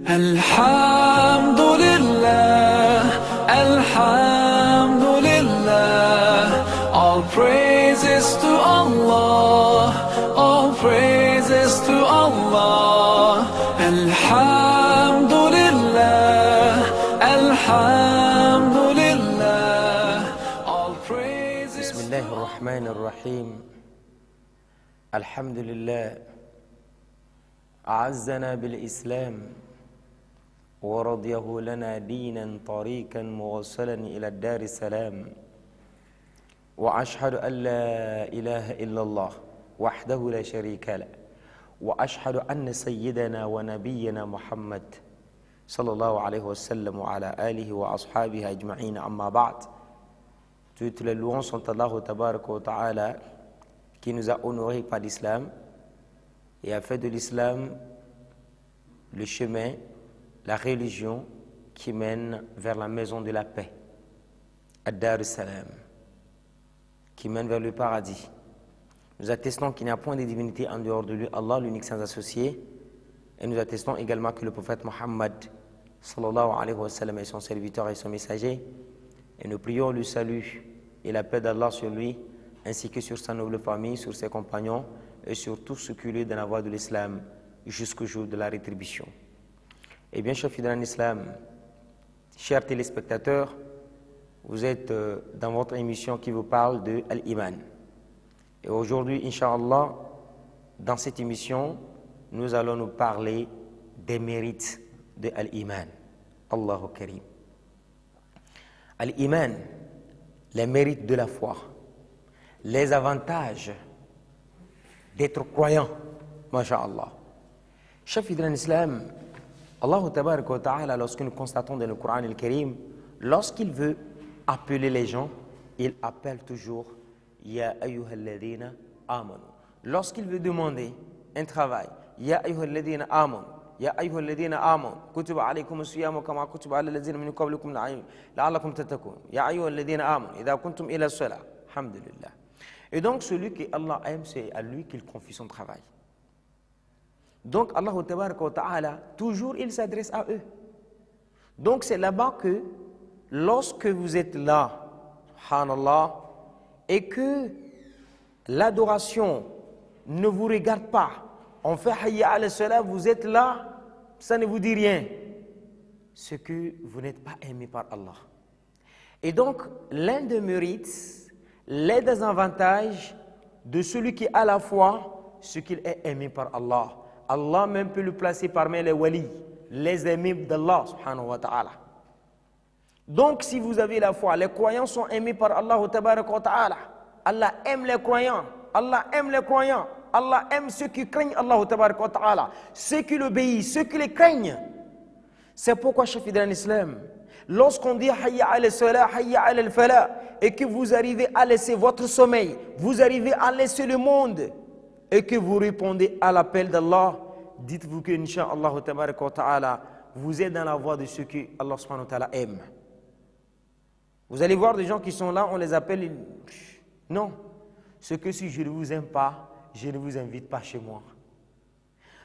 Alhamdulillah, Alhamdulillah, all praises to Allah, all praises to Allah. Alhamdulillah, Alhamdulillah, all praises. Bismillahirrahmanirrahim. Alhamdulillah. أعزنا بالإسلام ورضيه لنا دينا طريقا موصلا إلى الدار السلام وأشهد أن لا إله إلا الله وحده لا شريك له وأشهد أن سيدنا ونبينا محمد صلى الله عليه وسلم وعلى آله وأصحابه أجمعين أما بعد. Toutes les louanges sont Allah tabaraka wa ta'ala qui nous a honorés par l'islam et a fait de l'islam le chemin, la religion qui mène vers la maison de la paix, Ad-Dar al-Salam, qui mène vers le paradis. Nous attestons qu'il n'y a point de divinité en dehors de lui, Allah, l'unique sans associé, et nous attestons également que le prophète Mohammed sallallahu alayhi wa sallam est son serviteur et son messager, et nous prions le salut et la paix d'Allah sur lui, ainsi que sur sa noble famille, sur ses compagnons, et sur tout ce qui est dans la voie de l'islam jusqu'au jour de la rétribution. Eh bien, chers fidèles en islam, chers téléspectateurs, vous êtes dans votre émission qui vous parle de Al-Iman. Et aujourd'hui, Inch'Allah, dans cette émission, nous allons nous parler des mérites de Al-Iman. Allahu Karim. Al-Iman, les mérites de la foi, les avantages d'être croyant, masha'Allah. Chers fidèles en islam, Allah tabaraka wa ta'ala, lorsque nous constatons dans le Coran al-Karim, lorsqu'il veut appeler les gens, il appelle toujours Ya ayyuhalladhina amanu. Lorsqu'il veut demander un travail, Ya ayyuhalladhina amanu, Ya ayyuhalladhina amanu, kutiba alaykum as-siyamu kama kutiba ala alladhina min qablikum la'allakum tattaqun. Ya ayyuhalladhina amanu, idha kuntum ila as-salah. Alhamdulillah. Et donc, celui que Allah aime, c'est à lui qu'il confie son travail. Donc, Allah Ta'ala, toujours, il s'adresse à eux. Donc, c'est là-bas que, lorsque vous êtes là, subhanallah, et que l'adoration ne vous regarde pas, on fait hayya ala salat, vous êtes là, ça ne vous dit rien. C'est que vous n'êtes pas aimé par Allah. Et donc, l'un des mérites, les désavantages de celui qui a la foi, ce qu'il est aimé par Allah. Allah même peut le placer parmi les walis, les aimés d'Allah subhanahu wa ta'ala. Donc si vous avez la foi, les croyants sont aimés par Allah tabaraka wa ta'ala. Allah aime les croyants, Allah aime les croyants, Allah aime ceux qui craignent Allah tabaraka wa ta'ala, ceux qui l'obéissent, ceux qui les craignent. C'est pourquoi, chers fidèles en islam, lorsqu'on dit hayya ala salah, hayya ala al-falah, et que vous arrivez à laisser votre sommeil, vous arrivez à laisser le monde, et que vous répondez à l'appel d'Allah, dites-vous que, Inch'Allah tabaraka wa ta'ala, vous êtes dans la voie de ceux que Allah subhanahu wa ta'ala aime. Vous allez voir des gens qui sont là, on les appelle, non, ce que si je ne vous aime pas, je ne vous invite pas chez moi.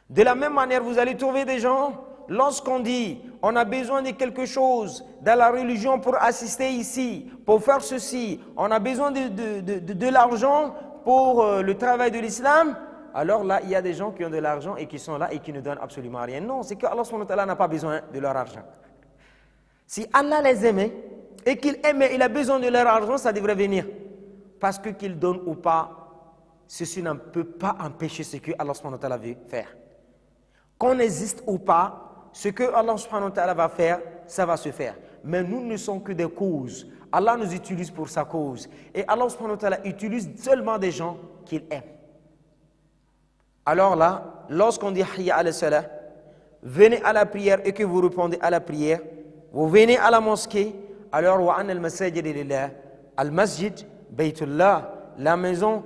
De la même manière, vous allez trouver des gens, lorsqu'on dit on a besoin de quelque chose dans la religion pour assister ici, pour faire ceci, on a besoin de l'argent pour le travail de l'islam, alors là, il y a des gens qui ont de l'argent et qui sont là et qui ne donnent absolument rien. Non, c'est que Allah subhanahu wa ta'ala n'a pas besoin de leur argent. Si Allah les aimait et qu'il aimait, il a besoin de leur argent, ça devrait venir. Parce que qu'ils donnent ou pas, ceci ne peut pas empêcher ce que Allah subhanahu wa ta'ala veut faire. Qu'on existe ou pas, ce que Allah subhanahu wa ta'ala va faire, ça va se faire. Mais nous ne sommes que des causes. Allah nous utilise pour sa cause. Et Allah subhanahu wa ta'ala utilise seulement des gens qu'il aime. Alors là, lorsqu'on dit hayya ala salah, venez à la prière et que vous répondez à la prière, vous venez à la mosquée, alors wa anna al-masajid lillah, al-masjid baytullah, la maison,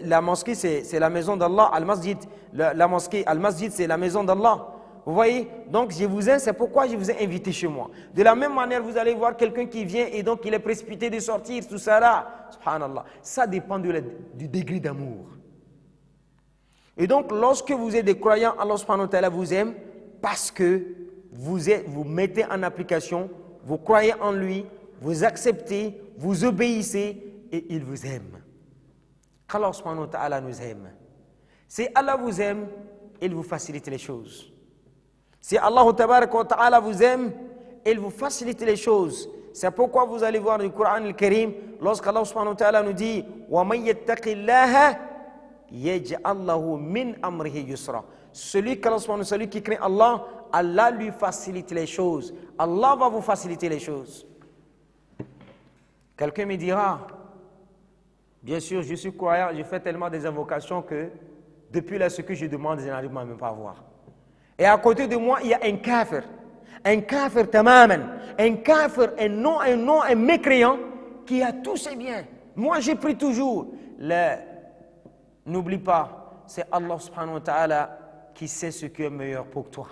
la mosquée c'est la maison d'Allah, al-masjid, la mosquée, al-masjid c'est la maison d'Allah. Vous voyez, donc je vous aime, c'est pourquoi je vous ai invité chez moi. De la même manière, vous allez voir quelqu'un qui vient et donc il est précipité de sortir, tout ça là. Subhanallah. Ça dépend du degré d'amour. Et donc, lorsque vous êtes des croyants, Allah subhanahu wa ta'ala vous aime parce que vous mettez en application, vous croyez en lui, vous acceptez, vous obéissez et il vous aime. Allah subhanahu wa ta'ala nous aime. Si Allah vous aime, il vous facilite les choses. Si Allah tabaraka wa ta'ala vous aime, il vous facilite les choses. C'est pourquoi vous allez voir dans le Coran al-Karim, lorsqu'Allah subhanahu wa ta'ala nous dit وَمَنْ يَتَّقِ اللَّهَ يَجْعَلْ لَهُ مِنْ أَمْرِهِ يُسْرًا. Celui qui craint Allah, Allah lui facilite les choses. Allah va vous faciliter les choses. Quelqu'un me dira, bien sûr, je suis croyant, je fais tellement des invocations que depuis là, ce que je demande, je n'arrive même pas à voir. Et à côté de moi, il y a un kafir tamaman, un mécréant qui a tous ses biens. Moi, j'ai pris toujours. N'oublie pas, c'est Allah subhanahu wa ta'ala qui sait ce qui est meilleur pour toi.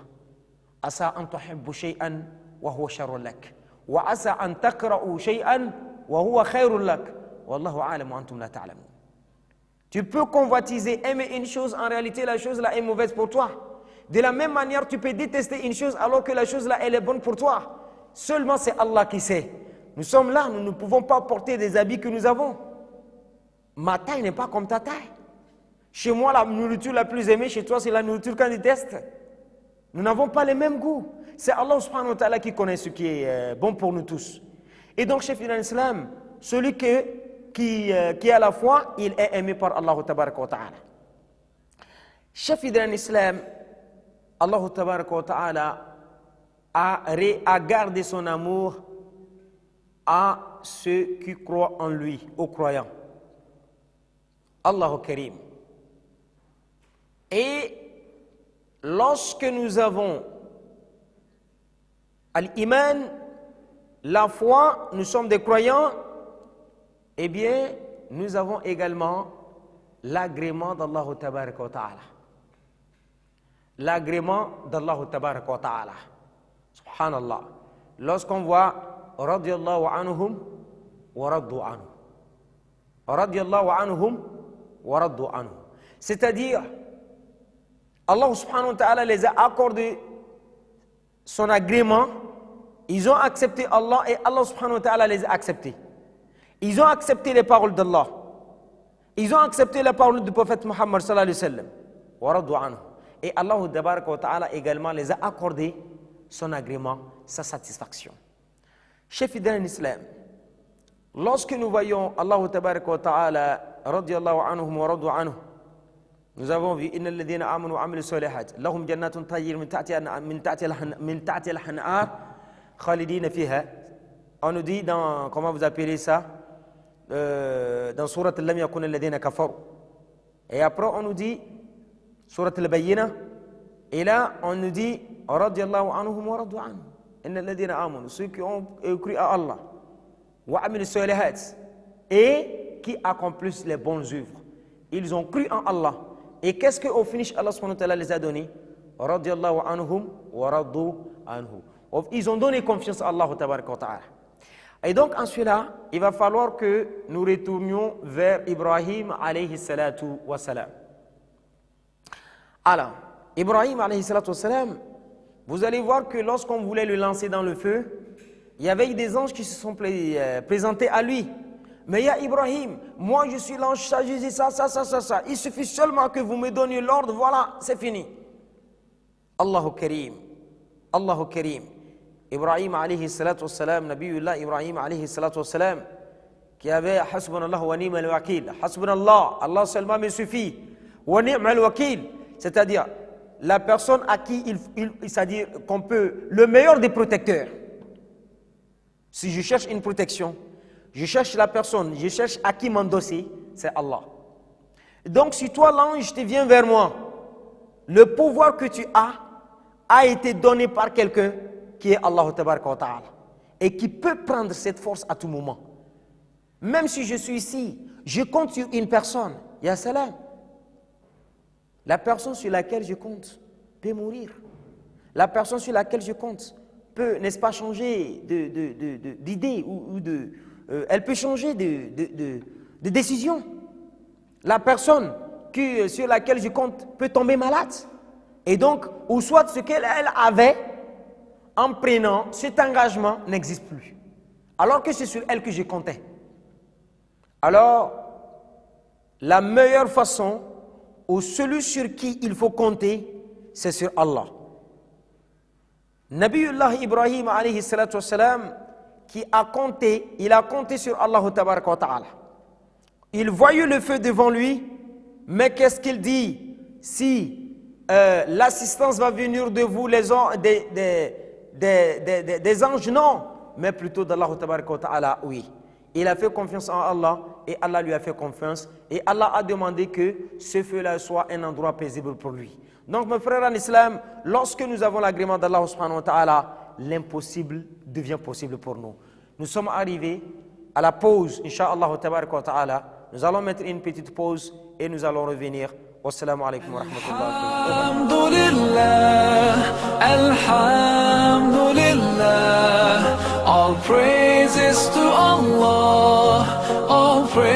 Asa an tuhibbu shay'an wa huwa sharrun lak. Wa asa an takra'u shay'an wa huwa khairun lak. Wallahu a'lamu wa antum la ta'lamun. Tu peux convoitiser, aimer une chose, en réalité la chose là est mauvaise pour toi. De la même manière, tu peux détester une chose alors que la chose là elle est bonne pour toi. Seulement c'est Allah qui sait. Nous sommes là, nous ne pouvons pas porter des habits que nous avons. Ma taille n'est pas comme ta taille. Chez moi, la nourriture la plus aimée, chez toi, c'est la nourriture qu'on déteste. Nous n'avons pas les mêmes goûts. C'est Allah subhanahu wa ta'ala qui connaît ce qui est bon pour nous tous. Et donc, chef dans l'islam, celui qui a la foi, il est aimé par Allah tabaraka wa ta'ala. Chef dans l'islam, Allah tabaraka wa ta'ala a gardé son amour à ceux qui croient en lui, aux croyants. Allahu Karim. Et lorsque nous avons al-iman, la foi, nous sommes des croyants, eh bien, nous avons également l'agrément d'Allah tabaraka wa ta'ala. L'agrément d'Allah tabaraka wa ta'ala. Subhanallah. Lorsqu'on voit radiyallahu anhum wa raddu anhu. Radiyallahu anhum wa raddu anhu. C'est-à-dire, Allah subhanahu wa ta'ala les a accordé son agrément, ils ont accepté Allah et Allah subhanahu wa ta'ala les a acceptés. Ils ont accepté les paroles d'Allah. Ils ont accepté les paroles du prophète Muhammad sallallahu alayhi wa sallam. Wa raddu anhu. Et Allah tabaraka wa ta'ala également les a accordé son agrément, sa satisfaction. Chef fidèle en islam, lorsque nous voyons Allah tabaraka wa ta'ala radiyallahu anhum wa raddu anhu, nous avons vu inna alladhina amanu wa amilu salihat lahum jannatun tajri min tahtiha al-anhar khalidina fiha. On nous dit dans, comment vous appelez ça, dans surat lam yakun alladhina kafaru. Et après on nous dit surat al-bayyina, et là on nous dit radiyallahu anhum wa radu anhu. Inna alladhina amanu, ceux qui ont cru à Allah, wa amilu salihat, et qui accomplissent les bonnes œuvres. Ils ont cru en Allah. Et qu'est-ce qu'au finish Allah subhanahu wa ta'ala les a donné? Radiyallahu anhum wa radu anhu. Ils ont donné confiance à Allah tabaraka wa ta'ala. Et donc en cela, il va falloir que nous retournions vers Ibrahim alayhi salatu wa salam. Alors, Ibrahim alayhi salatu wa salam, vous allez voir que lorsqu'on voulait le lancer dans le feu, il y avait des anges qui se sont présentés à lui. Mais il y a Ibrahim, moi je suis l'ange, ça, je dis ça. Il suffit seulement que vous me donniez l'ordre, voilà, c'est fini. Allahu Karim. Allahu Karim. Ibrahim alayhi salatu wassalam, Nabiullah Ibrahim alayhi salatu wassalam, qui avait Hasbunallah wa ni'mal wakil. Hasbunallah, Allah seulement me suffit. Wa ni'mal wakil, c'est-à-dire la personne à qui c'est-à-dire qu'on peut, le meilleur des protecteurs. Si je cherche une protection, je cherche la personne, je cherche à qui m'endosser, c'est Allah. Donc si toi l'ange te vient vers moi, le pouvoir que tu as été donné par quelqu'un qui est Allah tabaraka wa ta'ala et qui peut prendre cette force à tout moment. Même si je suis ici, je compte sur une personne, ya salam. La personne sur laquelle je compte peut mourir. La personne sur laquelle je compte peut, n'est-ce pas, changer d'idée ou de... elle peut changer de décision. La personne sur laquelle je compte peut tomber malade. Et donc, ou soit ce qu'elle avait, en prenant cet engagement n'existe plus. Alors que c'est sur elle que je comptais. Alors, la meilleure façon ou celui sur qui il faut compter, c'est sur Allah. Nabiullah Ibrahim alayhi salatu wassalam, qui a compté, il a compté sur Allah tabaraka wa ta'ala. Il voyait le feu devant lui, mais qu'est-ce qu'il dit? Si l'assistance va venir de vous, des anges, non, mais plutôt d'Allah tabaraka wa ta'ala, oui. Il a fait confiance en Allah et Allah lui a fait confiance et Allah a demandé que ce feu-là soit un endroit paisible pour lui. Donc mes frères en islam, lorsque nous avons l'agrément d'Allah subhanahu wa ta'ala, l'impossible devient possible pour nous. Nous sommes arrivés à la pause, incha'Allah tabaraka wa ta'ala. Nous allons mettre une petite pause et nous allons revenir. Wassalamu alaikum wa Alhamdulillah, Alhamdulillah, all praises to Allah.